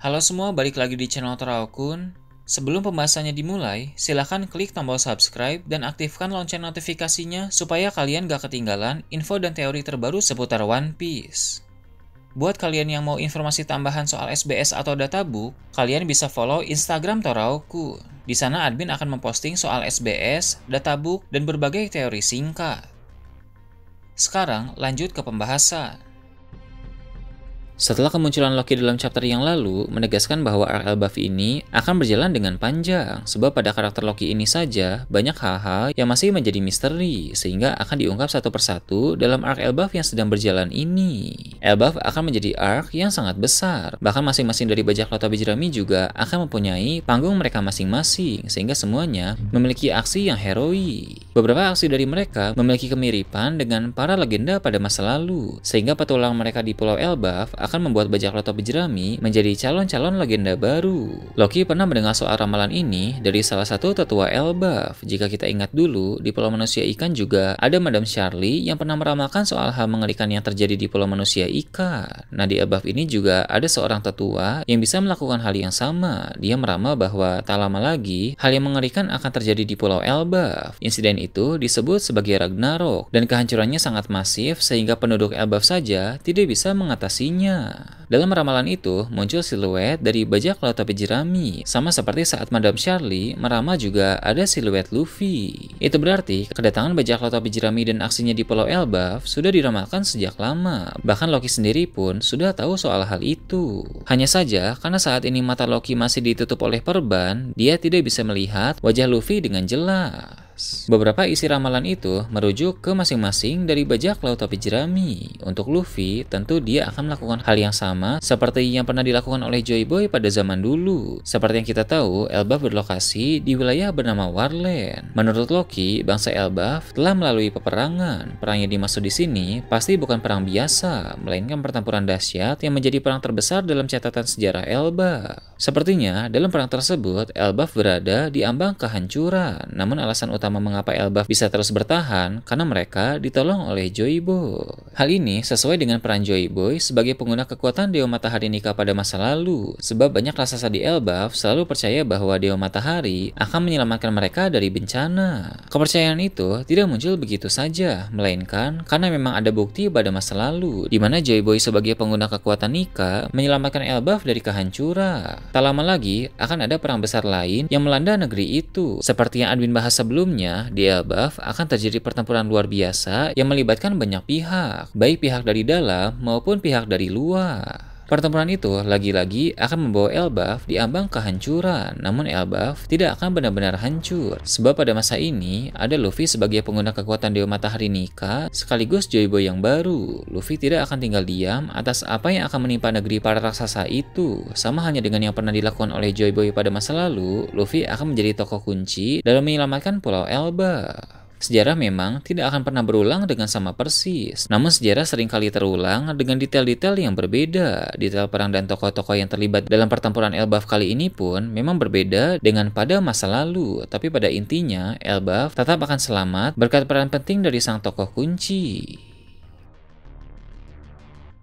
Halo semua, balik lagi di channel Toraokun. Sebelum pembahasannya dimulai, silahkan klik tombol subscribe dan aktifkan lonceng notifikasinya supaya kalian gak ketinggalan info dan teori terbaru seputar One Piece. Buat kalian yang mau informasi tambahan soal SBS atau databook, kalian bisa follow Instagram Toraokun. Di sana admin akan memposting soal SBS, databook, dan berbagai teori singkat. Sekarang lanjut ke pembahasan. Setelah kemunculan Loki dalam chapter yang lalu, menegaskan bahwa arc Elbaf ini akan berjalan dengan panjang, sebab pada karakter Loki ini saja banyak hal-hal yang masih menjadi misteri, sehingga akan diungkap satu persatu dalam arc Elbaf yang sedang berjalan ini. Elbaf akan menjadi arc yang sangat besar, bahkan masing-masing dari bajak laut Tobi Jerami juga akan mempunyai panggung mereka masing-masing, sehingga semuanya memiliki aksi yang heroik. Beberapa aksi dari mereka memiliki kemiripan dengan para legenda pada masa lalu, sehingga petualang mereka di Pulau Elbaf akan membuat bajak laut Tobi Jerami menjadi calon-calon legenda baru. Loki pernah mendengar soal ramalan ini dari salah satu tetua Elbaf. Jika kita ingat dulu, di Pulau Manusia Ikan juga ada Madame Charlie yang pernah meramalkan soal hal mengerikan yang terjadi di Pulau Manusia Ikan. Nah, di Elbaf ini juga ada seorang tetua yang bisa melakukan hal yang sama. Dia meramal bahwa tak lama lagi, hal yang mengerikan akan terjadi di Pulau Elbaf. Insiden itu disebut sebagai Ragnarok, dan kehancurannya sangat masif sehingga penduduk Elbaf saja tidak bisa mengatasinya. Dalam ramalan itu, muncul siluet dari bajak laut Tobi Jerami, sama seperti saat Madame Charlie meramal juga ada siluet Luffy. Itu berarti kedatangan bajak laut Tobi Jerami dan aksinya di Pulau Elbaf sudah diramalkan sejak lama. Bahkan Loki sendiri pun sudah tahu soal hal itu. Hanya saja, karena saat ini mata Loki masih ditutup oleh perban, dia tidak bisa melihat wajah Luffy dengan jelas. Beberapa isi ramalan itu merujuk ke masing-masing dari bajak laut Tobi Jerami. Untuk Luffy, tentu dia akan melakukan hal yang sama seperti yang pernah dilakukan oleh Joy Boy pada zaman dulu. Seperti yang kita tahu, Elbaf berlokasi di wilayah bernama Warland. Menurut Loki, bangsa Elbaf telah melalui peperangan. Perang yang dimaksud di sini pasti bukan perang biasa, melainkan pertempuran dahsyat yang menjadi perang terbesar dalam catatan sejarah Elbaf. Sepertinya dalam perang tersebut, Elbaf berada di ambang kehancuran. Namun alasan utama mengapa Elbaf bisa terus bertahan karena mereka ditolong oleh Joy Boy. Hal ini sesuai dengan peran Joy Boy sebagai pengguna kekuatan Dewa Matahari Nika pada masa lalu, sebab banyak raksasa di Elbaf selalu percaya bahwa Dewa Matahari akan menyelamatkan mereka dari bencana. Kepercayaan itu tidak muncul begitu saja, melainkan karena memang ada bukti pada masa lalu di mana Joy Boy sebagai pengguna kekuatan Nika menyelamatkan Elbaf dari kehancuran. Tak lama lagi akan ada perang besar lain yang melanda negeri itu. Seperti yang admin bahas sebelumnya, di Elbaf akan terjadi pertempuran luar biasa yang melibatkan banyak pihak, baik pihak dari dalam maupun pihak dari luar. Pertempuran itu lagi-lagi akan membawa Elbaf di ambang kehancuran, namun Elbaf tidak akan benar-benar hancur, sebab pada masa ini ada Luffy sebagai pengguna kekuatan Dewa Matahari Nika sekaligus Joy Boy yang baru. Luffy tidak akan tinggal diam atas apa yang akan menimpa negeri para raksasa itu. Sama hanya dengan yang pernah dilakukan oleh Joy Boy pada masa lalu, Luffy akan menjadi tokoh kunci dalam menyelamatkan Pulau Elbaf. Sejarah memang tidak akan pernah berulang dengan sama persis, namun sejarah seringkali terulang dengan detail-detail yang berbeda. Detail perang dan tokoh-tokoh yang terlibat dalam pertempuran Elbaf kali ini pun memang berbeda dengan pada masa lalu, tapi pada intinya Elbaf tetap akan selamat berkat peran penting dari sang tokoh kunci.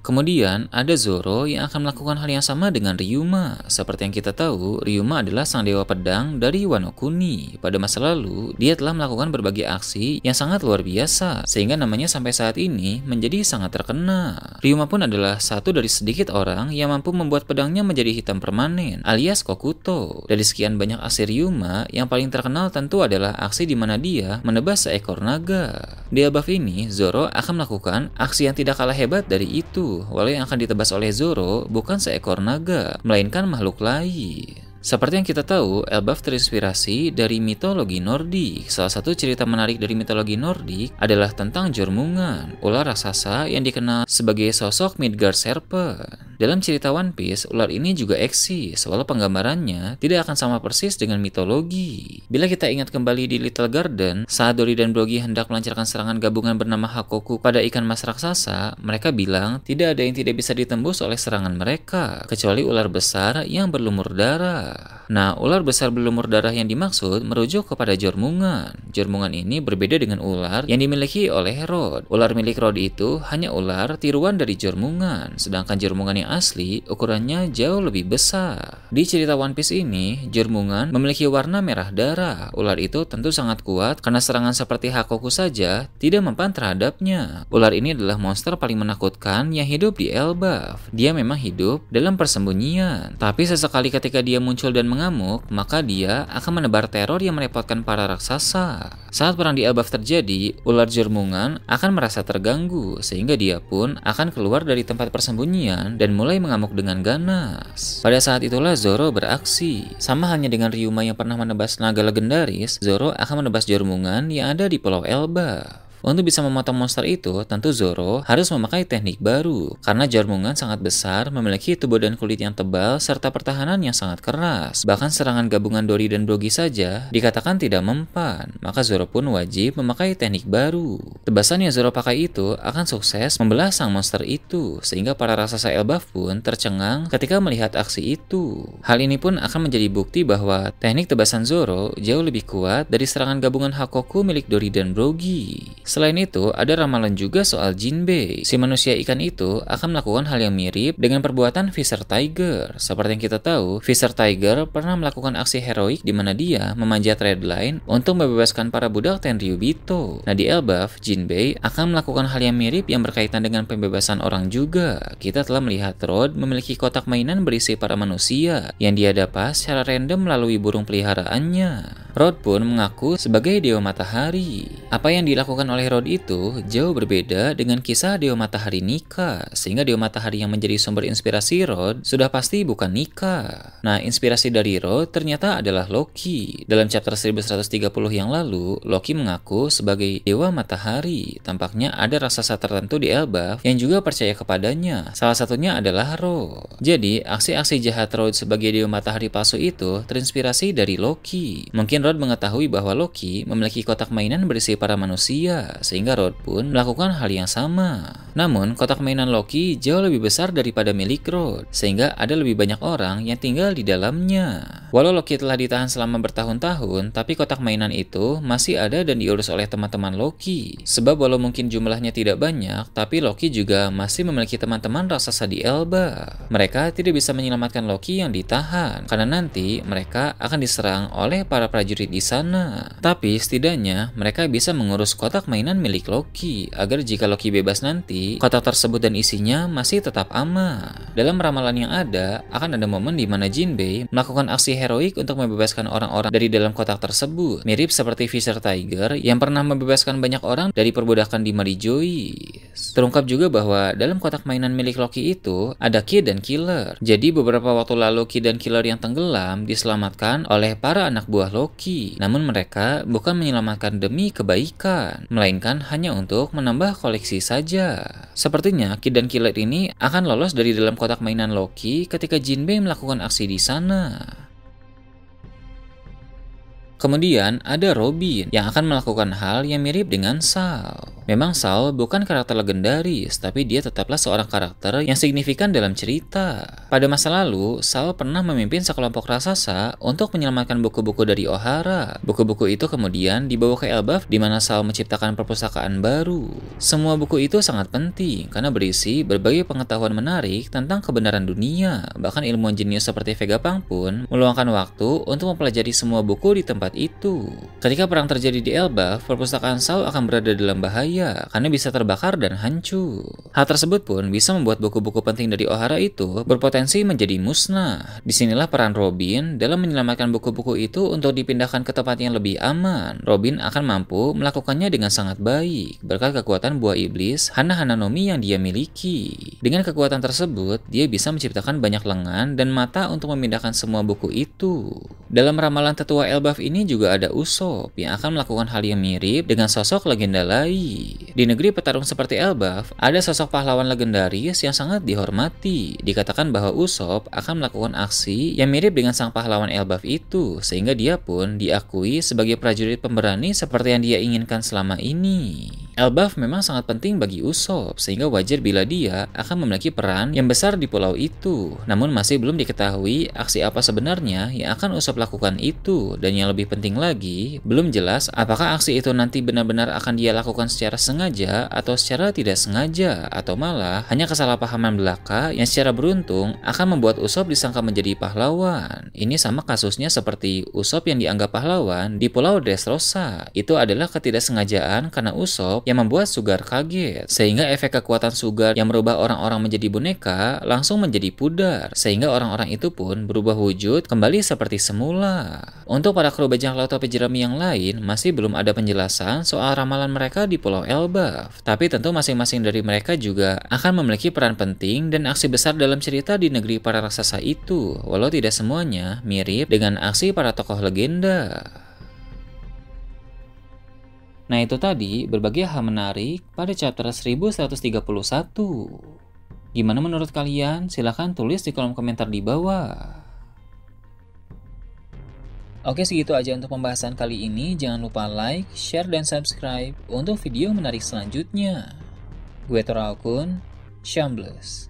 Kemudian ada Zoro yang akan melakukan hal yang sama dengan Ryuma. Seperti yang kita tahu, Ryuma adalah sang dewa pedang dari Wano Kuni. Pada masa lalu, dia telah melakukan berbagai aksi yang sangat luar biasa, sehingga namanya sampai saat ini menjadi sangat terkenal. Ryuma pun adalah satu dari sedikit orang yang mampu membuat pedangnya menjadi hitam permanen, alias Kokuto. Dari sekian banyak aksi Ryuma, yang paling terkenal tentu adalah aksi di mana dia menebas seekor naga. Di Elbaf ini, Zoro akan melakukan aksi yang tidak kalah hebat dari itu. Walau yang akan ditebas oleh Zoro bukan seekor naga, melainkan makhluk lain. Seperti yang kita tahu, Elbaf terinspirasi dari mitologi Nordik. Salah satu cerita menarik dari mitologi Nordik adalah tentang Jormungan, ular raksasa yang dikenal sebagai sosok Midgard Serpent. Dalam cerita One Piece, ular ini juga eksis, walau penggambarannya tidak akan sama persis dengan mitologi. Bila kita ingat kembali di Little Garden, saat Dory dan Brogy hendak melancarkan serangan gabungan bernama Hakoku pada ikan mas raksasa, mereka bilang tidak ada yang tidak bisa ditembus oleh serangan mereka, kecuali ular besar yang berlumur darah. Nah, ular besar berlumur darah yang dimaksud merujuk kepada Jormungan. Jormungan ini berbeda dengan ular yang dimiliki oleh Rod. Ular milik Rod itu hanya ular tiruan dari Jormungan, sedangkan Jormungan yang asli ukurannya jauh lebih besar. Di cerita One Piece ini, Jormungan memiliki warna merah darah. Ular itu tentu sangat kuat karena serangan seperti Hakoku saja tidak mempan terhadapnya. Ular ini adalah monster paling menakutkan yang hidup di Elbaf. Dia memang hidup dalam persembunyian, tapi sesekali ketika dia muncul dan mengamuk, maka dia akan menebar teror yang merepotkan para raksasa. Saat perang di Elbaf terjadi, ular Jormungan akan merasa terganggu, sehingga dia pun akan keluar dari tempat persembunyian dan mulai mengamuk dengan ganas. Pada saat itulah Zoro beraksi. Sama halnya dengan Ryuma yang pernah menebas naga legendaris, Zoro akan menebas Jormungan yang ada di Pulau Elbaf. Untuk bisa memotong monster itu, tentu Zoro harus memakai teknik baru, karena Jormungan sangat besar, memiliki tubuh dan kulit yang tebal, serta pertahanan yang sangat keras. Bahkan serangan gabungan Dori dan Brogy saja dikatakan tidak mempan, maka Zoro pun wajib memakai teknik baru. Tebasan yang Zoro pakai itu akan sukses membelah sang monster itu, sehingga para raksasa Elbaf pun tercengang ketika melihat aksi itu. Hal ini pun akan menjadi bukti bahwa teknik tebasan Zoro jauh lebih kuat dari serangan gabungan Hakoku milik Dori dan Brogy. Selain itu, ada ramalan juga soal Jinbei. Si manusia ikan itu akan melakukan hal yang mirip dengan perbuatan Fisher Tiger. Seperti yang kita tahu, Fisher Tiger pernah melakukan aksi heroik di mana dia memanjat Red Line untuk membebaskan para budak Tenryubito. Nah, di Elbaf, Jinbei akan melakukan hal yang mirip yang berkaitan dengan pembebasan orang juga. Kita telah melihat Rod memiliki kotak mainan berisi para manusia yang dia dapat secara random melalui burung peliharaannya. Rod pun mengaku sebagai Dewa Matahari. Apa yang dilakukan oleh Rod itu jauh berbeda dengan kisah Dewa Matahari Nika, sehingga Dewa Matahari yang menjadi sumber inspirasi Rod sudah pasti bukan Nika. Nah, inspirasi dari Rod ternyata adalah Loki. Dalam chapter 1130 yang lalu, Loki mengaku sebagai Dewa Matahari. Tampaknya ada raksasa tertentu di Elbaf yang juga percaya kepadanya. Salah satunya adalah Rod. Jadi, aksi-aksi jahat Rod sebagai Dewa Matahari palsu itu terinspirasi dari Loki. Mungkin Rod mengetahui bahwa Loki memiliki kotak mainan berisi para manusia, sehingga Rod pun melakukan hal yang sama. Namun, kotak mainan Loki jauh lebih besar daripada milik Rod, sehingga ada lebih banyak orang yang tinggal di dalamnya. Walau Loki telah ditahan selama bertahun-tahun, tapi kotak mainan itu masih ada dan diurus oleh teman-teman Loki. Sebab walau mungkin jumlahnya tidak banyak, tapi Loki juga masih memiliki teman-teman raksasa di Elba. Mereka tidak bisa menyelamatkan Loki yang ditahan, karena nanti mereka akan diserang oleh para prajurit di sana. Tapi setidaknya mereka bisa mengurus kotak mainan milik Loki, agar jika Loki bebas nanti, kotak tersebut dan isinya masih tetap aman. Dalam ramalan yang ada, akan ada momen di mana Jinbei melakukan aksi heroik untuk membebaskan orang-orang dari dalam kotak tersebut, mirip seperti Fisher Tiger yang pernah membebaskan banyak orang dari perbudakan di Mary Joyce. Terungkap juga bahwa dalam kotak mainan milik Loki itu ada Kid dan Killer. Jadi beberapa waktu lalu Kid dan Killer yang tenggelam diselamatkan oleh para anak buah Loki. Namun mereka bukan menyelamatkan demi kebaikan, melainkan hanya untuk menambah koleksi saja. Sepertinya Kid dan Killer ini akan lolos dari dalam kotak mainan Loki ketika Jinbei melakukan aksi di sana. Kemudian ada Robin yang akan melakukan hal yang mirip dengan Sal. Memang Sal bukan karakter legendaris, tapi dia tetaplah seorang karakter yang signifikan dalam cerita. Pada masa lalu, Sal pernah memimpin sekelompok raksasa untuk menyelamatkan buku-buku dari Ohara. Buku-buku itu kemudian dibawa ke Elbaf di mana Sal menciptakan perpustakaan baru. Semua buku itu sangat penting karena berisi berbagai pengetahuan menarik tentang kebenaran dunia. Bahkan ilmuwan jenius seperti Vegapunk pun meluangkan waktu untuk mempelajari semua buku di tempat itu. Ketika perang terjadi di Elbaf, perpustakaan Sal akan berada dalam bahaya karena bisa terbakar dan hancur. Hal tersebut pun bisa membuat buku-buku penting dari Ohara itu berpotensi menjadi musnah. Disinilah peran Robin dalam menyelamatkan buku-buku itu untuk dipindahkan ke tempat yang lebih aman. Robin akan mampu melakukannya dengan sangat baik berkat kekuatan buah iblis Hana-Hana no Mi yang dia miliki. Dengan kekuatan tersebut, dia bisa menciptakan banyak lengan dan mata untuk memindahkan semua buku itu. Dalam ramalan tetua Elbaf ini juga ada Usopp yang akan melakukan hal yang mirip dengan sosok legenda lain. Di negeri petarung seperti Elbaf, ada sosok pahlawan legendaris yang sangat dihormati. Dikatakan bahwa Usopp akan melakukan aksi yang mirip dengan sang pahlawan Elbaf itu, sehingga dia pun diakui sebagai prajurit pemberani seperti yang dia inginkan selama ini. Elbaf memang sangat penting bagi Usopp, sehingga wajar bila dia akan memiliki peran yang besar di pulau itu. Namun masih belum diketahui aksi apa sebenarnya yang akan Usopp lakukan itu, dan yang lebih penting lagi, belum jelas apakah aksi itu nanti benar-benar akan dia lakukan secara sengaja atau secara tidak sengaja, atau malah hanya kesalahpahaman belaka yang secara beruntung akan membuat Usopp disangka menjadi pahlawan. Ini sama kasusnya seperti Usopp yang dianggap pahlawan di Pulau Dressrosa. Itu adalah ketidaksengajaan karena Usopp yang membuat Sugar kaget, sehingga efek kekuatan Sugar yang merubah orang-orang menjadi boneka langsung menjadi pudar, sehingga orang-orang itu pun berubah wujud kembali seperti semula. Untuk para kru bajak laut topi jerami yang lain, masih belum ada penjelasan soal ramalan mereka di Pulau Elbaf, tapi tentu masing-masing dari mereka juga akan memiliki peran penting dan aksi besar dalam cerita di negeri para raksasa itu, walau tidak semuanya mirip dengan aksi para tokoh legenda. Nah itu tadi berbagai hal menarik pada chapter 1131. Gimana menurut kalian? Silahkan tulis di kolom komentar di bawah. Oke, segitu aja untuk pembahasan kali ini. Jangan lupa like, share, dan subscribe untuk video menarik selanjutnya. Gue Tora Akun, Shambles.